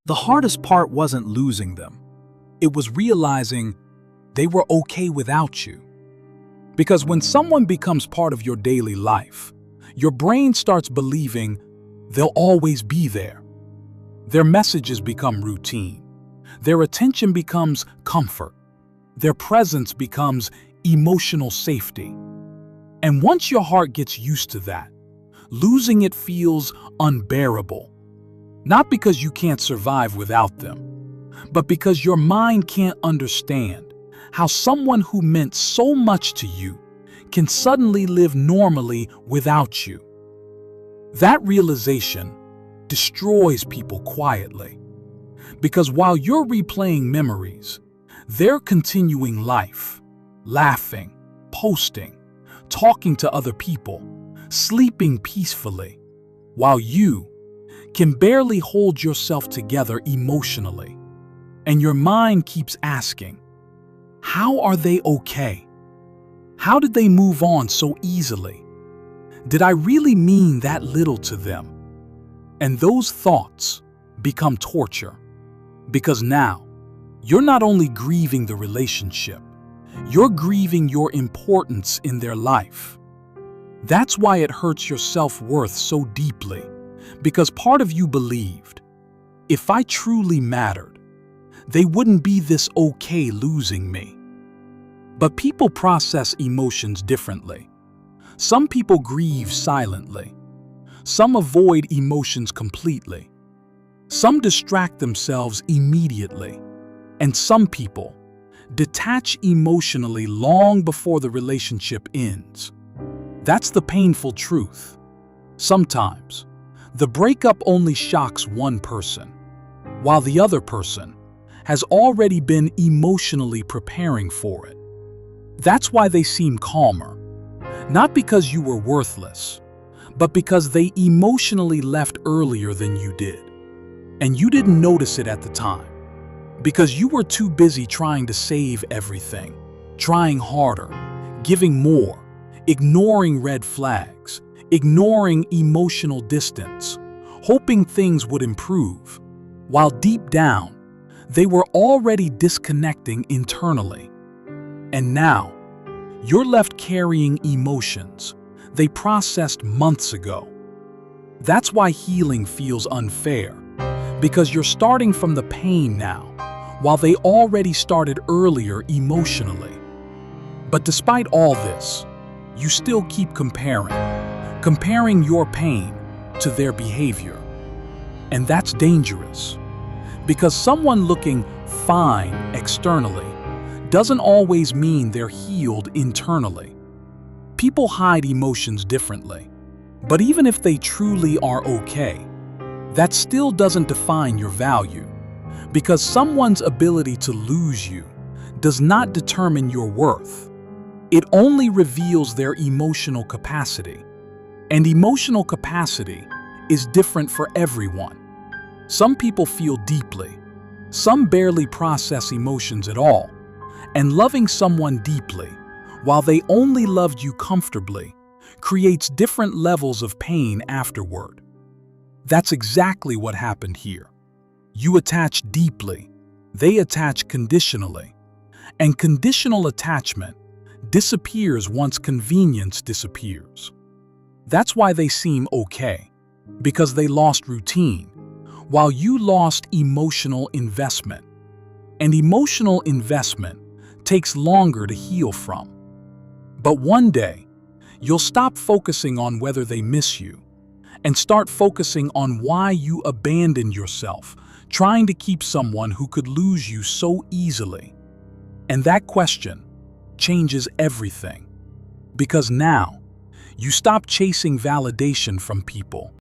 The hardest part wasn't losing them. It was realizing they were okay without you. Because when someone becomes part of your daily life, your brain starts believing they'll always be there. Their messages become routine. Their attention becomes comfort. Their presence becomes emotional safety. And once your heart gets used to that, losing it feels unbearable. Not because you can't survive without them, but because your mind can't understand how someone who meant so much to you can suddenly live normally without you. That realization destroys people quietly, because while you're replaying memories, they're continuing life, laughing, posting, talking to other people, sleeping peacefully, while you can barely hold yourself together emotionally. And your mind keeps asking, how are they okay? How did they move on so easily? Did I really mean that little to them? And those thoughts become torture, because now you're not only grieving the relationship, you're grieving your importance in their life. That's why it hurts your self-worth so deeply, because part of you believed, if I truly mattered, they wouldn't be this okay losing me. But people process emotions differently. Some people grieve silently. Some avoid emotions completely. Some distract themselves immediately. And some people detach emotionally long before the relationship ends. That's the painful truth. Sometimes, the breakup only shocks one person, while the other person has already been emotionally preparing for it. That's why they seem calmer, not because you were worthless, but because they emotionally left earlier than you did. And you didn't notice it at the time, because you were too busy trying to save everything, trying harder, giving more, ignoring red flags, ignoring emotional distance, hoping things would improve, while deep down, they were already disconnecting internally. And now, you're left carrying emotions they processed months ago. That's why healing feels unfair, because you're starting from the pain now, while they already started earlier emotionally. But despite all this, you still keep comparing your pain to their behavior. And that's dangerous, because someone looking fine externally doesn't always mean they're healed internally. People hide emotions differently, but even if they truly are okay, that still doesn't define your value, because someone's ability to lose you does not determine your worth. It only reveals their emotional capacity. And emotional capacity is different for everyone. Some people feel deeply, some barely process emotions at all, and loving someone deeply, while they only loved you comfortably, creates different levels of pain afterward. That's exactly what happened here. You attach deeply, they attach conditionally, and conditional attachment disappears once convenience disappears. That's why they seem okay, because they lost routine, while you lost emotional investment. And emotional investment takes longer to heal from. But one day, you'll stop focusing on whether they miss you and start focusing on why you abandoned yourself, trying to keep someone who could lose you so easily. And that question changes everything, because now you stop chasing validation from people